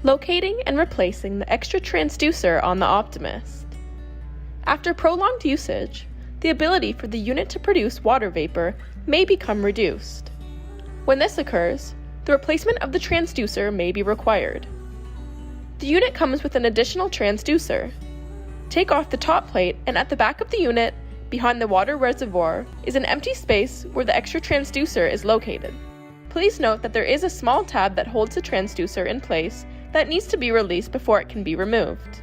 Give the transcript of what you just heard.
Locating and replacing the extra transducer on the Optimyst. After prolonged usage, the ability for the unit to produce water vapor may become reduced. When this occurs, the replacement of the transducer may be required. The unit comes with an additional transducer. Take off the top plate, and at the back of the unit, behind the water reservoir, is an empty space where the extra transducer is located. Please note that there is a small tab that holds the transducer in place that needs to be released before it can be removed.